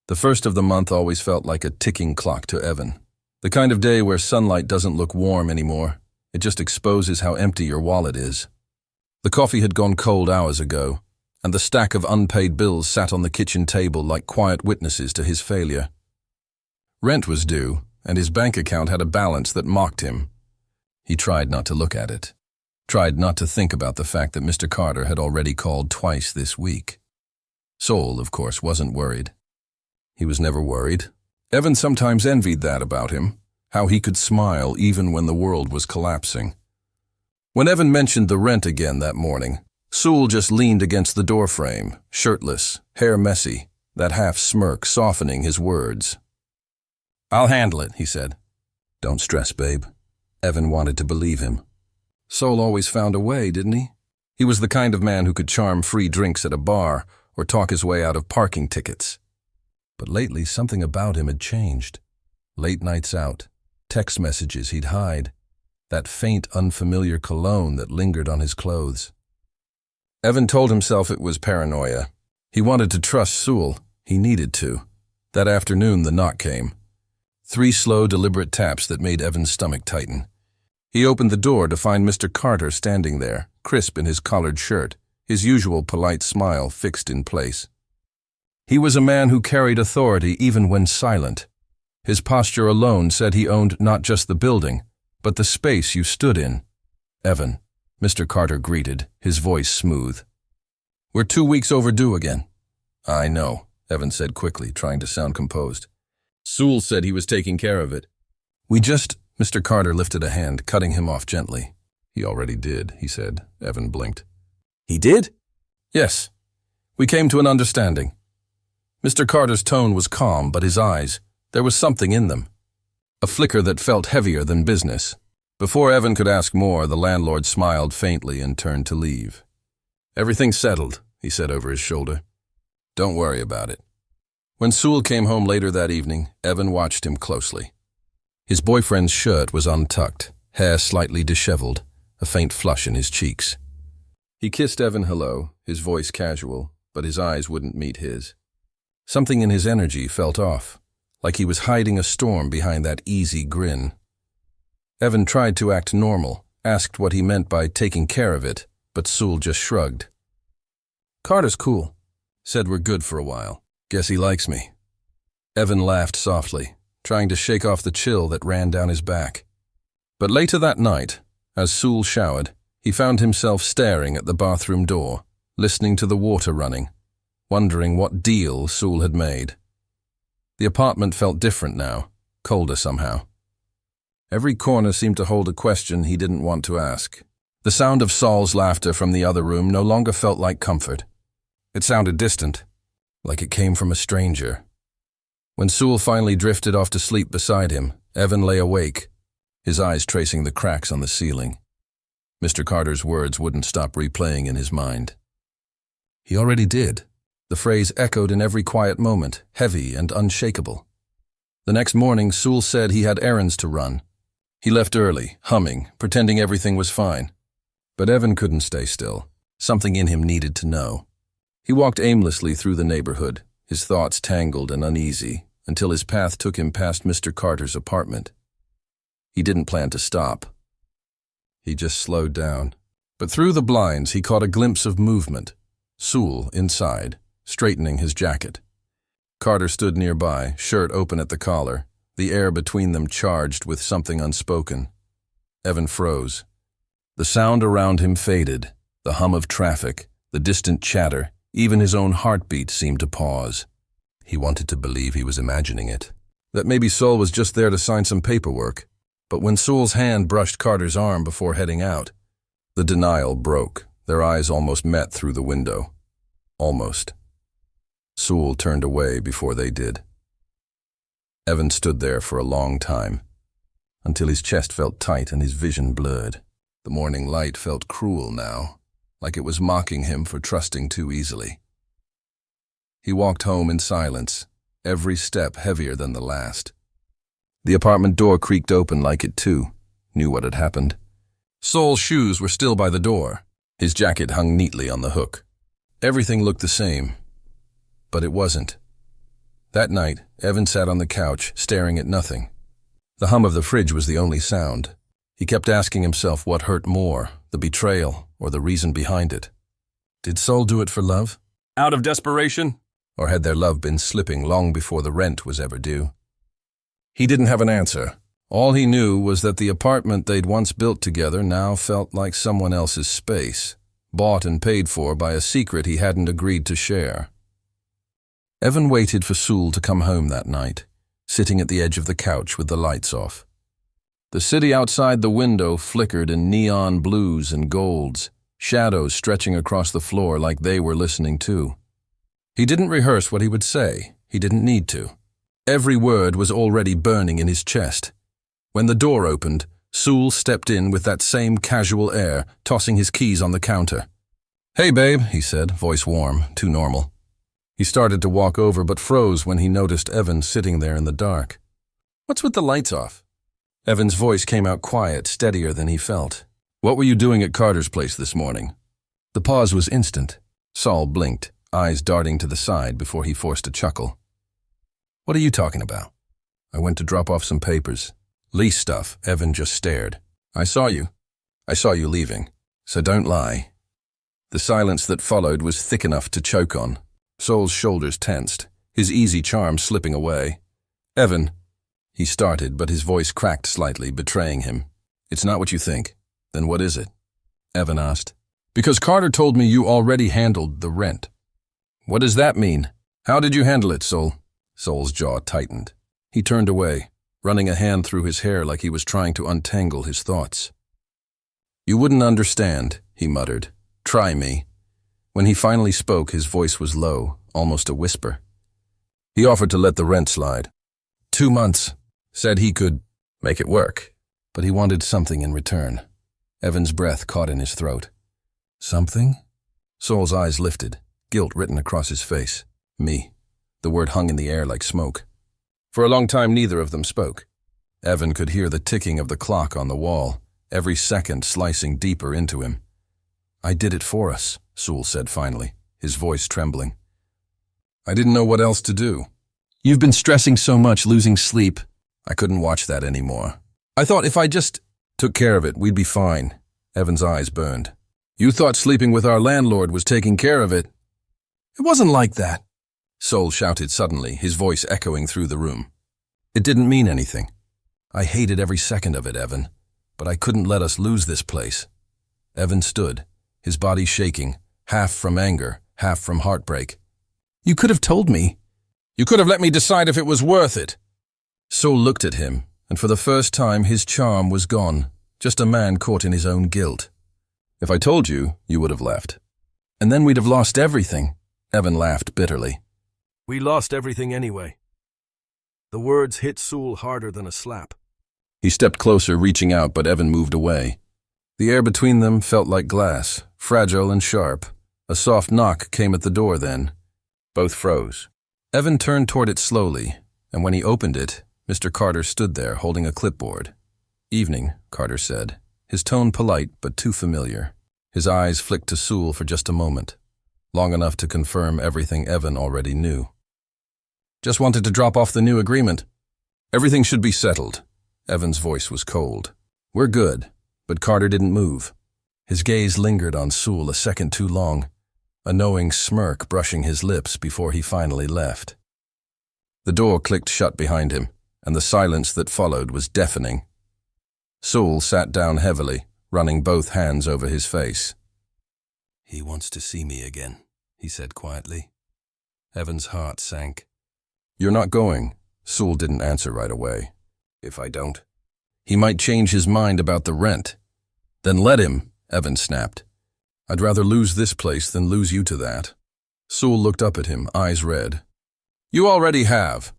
The first of the month always felt like a ticking clock to Evan. The kind of day where sunlight doesn't look warm anymore. It just exposes how empty your wallet is. The coffee had gone cold hours ago, and the stack of unpaid bills sat on the kitchen table like quiet witnesses to his failure. Rent was due, and his bank account had a balance that mocked him. He tried not to look at it. Tried not to think about the fact that Mr. Carter had already called twice this week. Sol, of course, wasn't worried. He was never worried. Evan sometimes envied that about him, how he could smile even when the world was collapsing. When Evan mentioned the rent again that morning, Sol just leaned against the doorframe, shirtless, hair messy, that half-smirk softening his words. "I'll handle it," he said. "Don't stress, babe." Evan wanted to believe him. Sol always found a way, didn't he? He was the kind of man who could charm free drinks at a bar or talk his way out of parking tickets. But lately, something about him had changed. Late nights out, text messages he'd hide, that faint, unfamiliar cologne that lingered on his clothes. Evan told himself it was paranoia. He wanted to trust Sol. He needed to. That afternoon, the knock came. 3 slow, deliberate taps that made Evan's stomach tighten. He opened the door to find Mr. Carter standing there, crisp in his collared shirt, his usual polite smile fixed in place. He was a man who carried authority even when silent. His posture alone said he owned not just the building, but the space you stood in. "Evan," Mr. Carter greeted, his voice smooth. "We're 2 weeks overdue again." "I know," Evan said quickly, trying to sound composed. "Sol said he was taking care of it." Mr. Carter lifted a hand, cutting him off gently. "He already did," he said. Evan blinked. "He did?" "Yes. We came to an understanding." Mr. Carter's tone was calm, but his eyes, there was something in them. A flicker that felt heavier than business. Before Evan could ask more, the landlord smiled faintly and turned to leave. "Everything's settled," he said over his shoulder. "Don't worry about it." When Sol came home later that evening, Evan watched him closely. His boyfriend's shirt was untucked, hair slightly disheveled, a faint flush in his cheeks. He kissed Evan hello, his voice casual, but his eyes wouldn't meet his. Something in his energy felt off, like he was hiding a storm behind that easy grin. Evan tried to act normal, asked what he meant by taking care of it, but Sol just shrugged. "Carter's cool. Said we're good for a while. Guess he likes me." Evan laughed softly, trying to shake off the chill that ran down his back. But later that night, as Sol showered, he found himself staring at the bathroom door, listening to the water running, wondering what deal Sol had made. The apartment felt different now, colder somehow. Every corner seemed to hold a question he didn't want to ask. The sound of Sol's laughter from the other room no longer felt like comfort. It sounded distant, like it came from a stranger. When Sol finally drifted off to sleep beside him, Evan lay awake, his eyes tracing the cracks on the ceiling. Mr. Carter's words wouldn't stop replaying in his mind. He already did. The phrase echoed in every quiet moment, heavy and unshakable. The next morning, Sol said he had errands to run. He left early, humming, pretending everything was fine. But Evan couldn't stay still. Something in him needed to know. He walked aimlessly through the neighborhood, his thoughts tangled and uneasy, until his path took him past Mr. Carter's apartment. He didn't plan to stop. He just slowed down. But through the blinds, he caught a glimpse of movement. Sol inside, straightening his jacket. Carter stood nearby, shirt open at the collar, the air between them charged with something unspoken. Evan froze. The sound around him faded, the hum of traffic, the distant chatter, even his own heartbeat seemed to pause. He wanted to believe he was imagining it, that maybe Sol was just there to sign some paperwork. But when Sol's hand brushed Carter's arm before heading out, the denial broke. Their eyes almost met through the window. Almost. Sol turned away before they did. Evan stood there for a long time, until his chest felt tight and his vision blurred. The morning light felt cruel now, like it was mocking him for trusting too easily. He walked home in silence, every step heavier than the last. The apartment door creaked open like it too knew what had happened. Sol's shoes were still by the door. His jacket hung neatly on the hook. Everything looked the same, but it wasn't. That night, Evan sat on the couch, staring at nothing. The hum of the fridge was the only sound. He kept asking himself what hurt more, the betrayal or the reason behind it. Did Sol do it for love? Out of desperation? Or had their love been slipping long before the rent was ever due? He didn't have an answer. All he knew was that the apartment they'd once built together now felt like someone else's space, bought and paid for by a secret he hadn't agreed to share. Evan waited for Sewell to come home that night, sitting at the edge of the couch with the lights off. The city outside the window flickered in neon blues and golds, shadows stretching across the floor like they were listening too. He didn't rehearse what he would say. He didn't need to. Every word was already burning in his chest. When the door opened, Sewell stepped in with that same casual air, tossing his keys on the counter. "Hey, babe," he said, voice warm, too normal. He started to walk over but froze when he noticed Evan sitting there in the dark. "What's with the lights off?" Evan's voice came out quiet, steadier than he felt. "What were you doing at Carter's place this morning?" The pause was instant. Sol blinked, eyes darting to the side before he forced a chuckle. "What are you talking about?" "I went to drop off some papers." "Lease stuff." Evan just stared. I saw you leaving, so don't lie." The silence that followed was thick enough to choke on. Sol's shoulders tensed, his easy charm slipping away. "Evan," he started, but his voice cracked slightly, betraying him. "It's not what you think." "Then what is it?" Evan asked. "Because Carter told me you already handled the rent." "What does that mean? How did you handle it, Sol?" Sol's jaw tightened. He turned away, running a hand through his hair like he was trying to untangle his thoughts. "You wouldn't understand," he muttered. "Try me." When he finally spoke, his voice was low, almost a whisper. He offered to let the rent slide. 2 months. Said he could make it work. But he wanted something in return. Evan's breath caught in his throat. "Something?" Sol's eyes lifted, guilt written across his face. "Me." The word hung in the air like smoke. For a long time, neither of them spoke. Evan could hear the ticking of the clock on the wall, every second slicing deeper into him. "I did it for us," Sewell said finally, his voice trembling. "I didn't know what else to do." "You've been stressing so much, losing sleep." "I couldn't watch that anymore. I thought if I just took care of it, we'd be fine." Evan's eyes burned. "You thought sleeping with our landlord was taking care of it." "It wasn't like that," Sol shouted suddenly, his voice echoing through the room. "It didn't mean anything. I hated every second of it, Evan, but I couldn't let us lose this place." Evan stood, his body shaking, half from anger, half from heartbreak. "You could have told me." "You could have let me decide if it was worth it." Sol looked at him, and for the first time his charm was gone, just a man caught in his own guilt. "If I told you, you would have left." "And then we'd have lost everything." Evan laughed bitterly. "We lost everything anyway." The words hit Sewell harder than a slap. He stepped closer, reaching out, but Evan moved away. The air between them felt like glass, fragile and sharp. A soft knock came at the door then. Both froze. Evan turned toward it slowly, and when he opened it, Mr. Carter stood there holding a clipboard. "Evening," Carter said, his tone polite but too familiar. His eyes flicked to Sewell for just a moment, long enough to confirm everything Evan already knew. "Just wanted to drop off the new agreement. Everything should be settled." Evan's voice was cold. "We're good." But Carter didn't move. His gaze lingered on Sewell a second too long, a knowing smirk brushing his lips before he finally left. The door clicked shut behind him, and the silence that followed was deafening. Sewell sat down heavily, running both hands over his face. "He wants to see me again," he said quietly. Evan's heart sank. "You're not going." Sewell didn't answer right away. "If I don't?" "He might change his mind about the rent." "Then let him," Evan snapped. "I'd rather lose this place than lose you to that." Sewell looked up at him, eyes red. "You already have."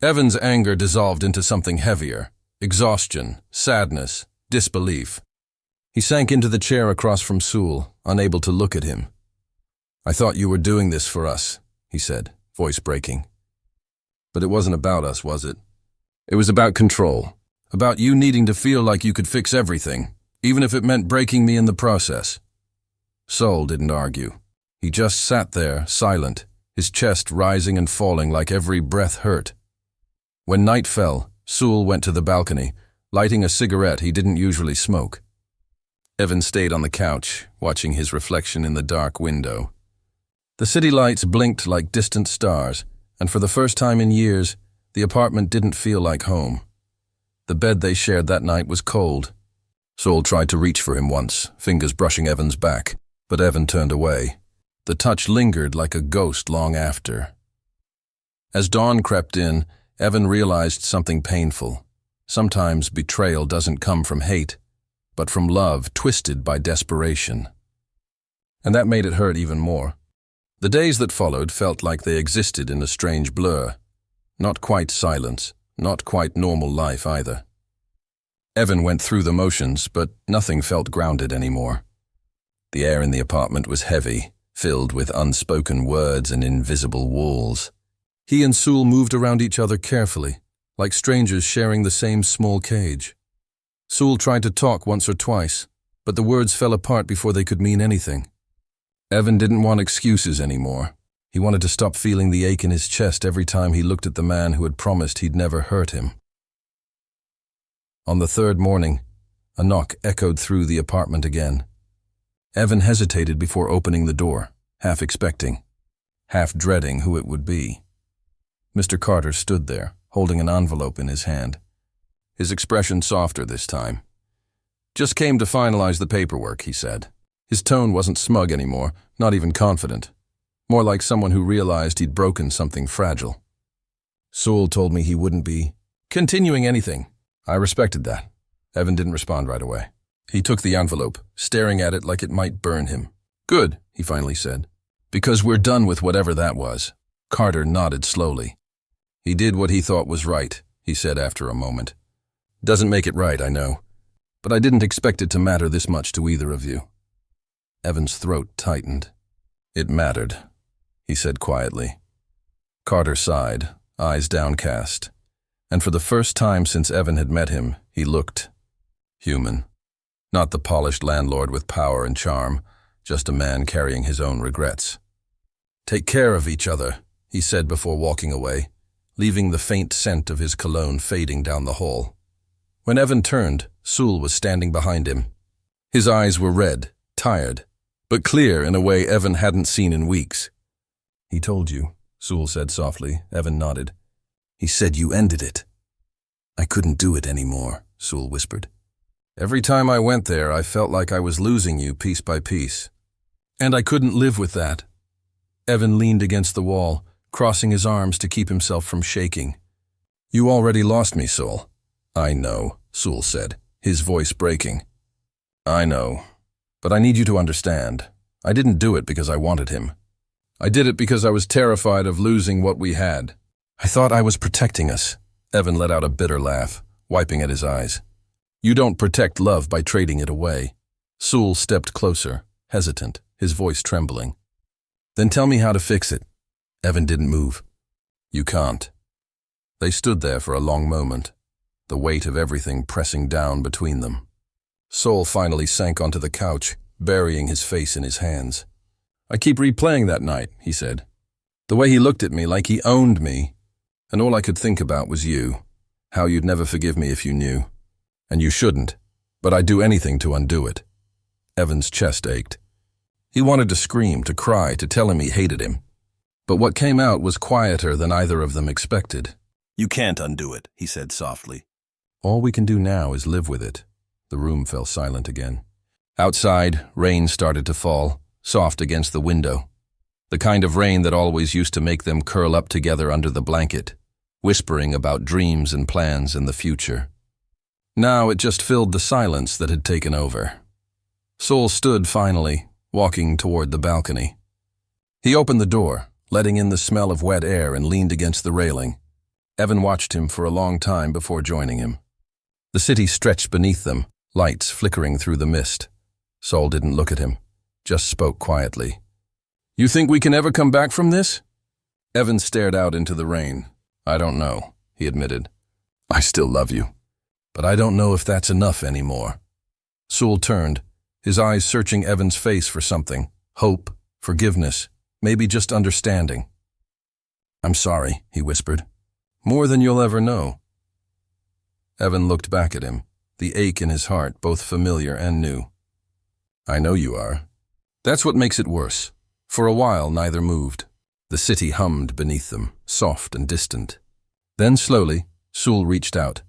Evan's anger dissolved into something heavier. Exhaustion, sadness, disbelief. He sank into the chair across from Sewell, unable to look at him. "I thought you were doing this for us," he said, voice breaking. "But it wasn't about us, was it? It was about control. About you needing to feel like you could fix everything, even if it meant breaking me in the process." Sol didn't argue. He just sat there, silent, his chest rising and falling like every breath hurt. When night fell, Sewell went to the balcony, lighting a cigarette he didn't usually smoke. Evan stayed on the couch, watching his reflection in the dark window. The city lights blinked like distant stars, and for the first time in years, the apartment didn't feel like home. The bed they shared that night was cold. Sewell tried to reach for him once, fingers brushing Evan's back, but Evan turned away. The touch lingered like a ghost long after. As dawn crept in, Evan realized something painful. Sometimes betrayal doesn't come from hate, but from love twisted by desperation. And that made it hurt even more. The days that followed felt like they existed in a strange blur. Not quite silence, not quite normal life either. Evan went through the motions, but nothing felt grounded anymore. The air in the apartment was heavy, filled with unspoken words and invisible walls. He and Sewell moved around each other carefully, like strangers sharing the same small cage. Sewell tried to talk once or twice, but the words fell apart before they could mean anything. Evan didn't want excuses anymore. He wanted to stop feeling the ache in his chest every time he looked at the man who had promised he'd never hurt him. On the third morning, a knock echoed through the apartment again. Evan hesitated before opening the door, half expecting, half dreading who it would be. Mr. Carter stood there, holding an envelope in his hand. His expression softer this time. "Just came to finalize the paperwork," he said. His tone wasn't smug anymore, not even confident. More like someone who realized he'd broken something fragile. "Sewell told me he wouldn't be continuing anything. I respected that." Evan didn't respond right away. He took the envelope, staring at it like it might burn him. "Good," he finally said. "Because we're done with whatever that was." Carter nodded slowly. "He did what he thought was right," he said after a moment. "Doesn't make it right, I know. But I didn't expect it to matter this much to either of you." Evan's throat tightened. "It mattered," he said quietly. Carter sighed, eyes downcast. And for the first time since Evan had met him, he looked human. Not the polished landlord with power and charm, just a man carrying his own regrets. "Take care of each other," he said before walking away, leaving the faint scent of his cologne fading down the hall. When Evan turned, Sewell was standing behind him. His eyes were red, tired, but clear in a way Evan hadn't seen in weeks. "He told you," Sewell said softly. Evan nodded. "He said you ended it." "I couldn't do it anymore," Sewell whispered. "Every time I went there, I felt like I was losing you piece by piece. And I couldn't live with that." Evan leaned against the wall, crossing his arms to keep himself from shaking. "You already lost me, Sewell." "I know," Sewell said, his voice breaking. "I know. But I need you to understand. I didn't do it because I wanted him. I did it because I was terrified of losing what we had. I thought I was protecting us." Evan let out a bitter laugh, wiping at his eyes. "You don't protect love by trading it away." Sewell stepped closer, hesitant, his voice trembling. "Then tell me how to fix it." Evan didn't move. "You can't." They stood there for a long moment, the weight of everything pressing down between them. Sewell finally sank onto the couch, burying his face in his hands. "I keep replaying that night," he said. "The way he looked at me like he owned me. And all I could think about was you, how you'd never forgive me if you knew. And you shouldn't, but I'd do anything to undo it." Evan's chest ached. He wanted to scream, to cry, to tell him he hated him. But what came out was quieter than either of them expected. "You can't undo it," he said softly. "All we can do now is live with it." The room fell silent again. Outside, rain started to fall, soft against the window. The kind of rain that always used to make them curl up together under the blanket, whispering about dreams and plans and the future. Now it just filled the silence that had taken over. Sewell stood finally, walking toward the balcony. He opened the door, letting in the smell of wet air, and leaned against the railing. Evan watched him for a long time before joining him. The city stretched beneath them, lights flickering through the mist. Sewell didn't look at him, just spoke quietly. "You think we can ever come back from this?" Evan stared out into the rain. "I don't know," he admitted. "I still love you. But I don't know if that's enough anymore." Sewell turned, his eyes searching Evan's face for something. Hope, forgiveness, maybe just understanding. "I'm sorry," he whispered. "More than you'll ever know." Evan looked back at him, the ache in his heart both familiar and new. "I know you are." That's what makes it worse. For a while, neither moved. The city hummed beneath them, soft and distant. Then slowly, Sewell reached out.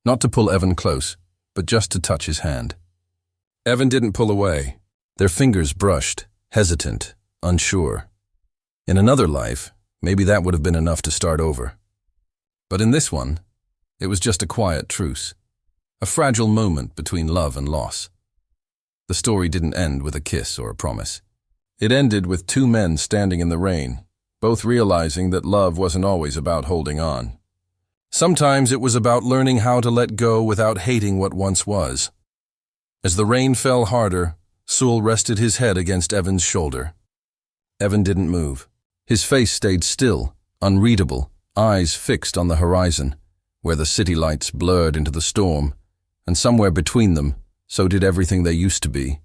Not to pull Evan close, but just to touch his hand. Evan didn't pull away. Their fingers brushed, hesitant, unsure. In another life, maybe that would have been enough to start over. But in this one, it was just a quiet truce. A fragile moment between love and loss. The story didn't end with a kiss or a promise. It ended with two men standing in the rain, both realizing that love wasn't always about holding on. Sometimes it was about learning how to let go without hating what once was. As the rain fell harder, Sewell rested his head against Evan's shoulder. Evan didn't move. His face stayed still, unreadable, eyes fixed on the horizon, where the city lights blurred into the storm, and somewhere between them, so did everything they used to be.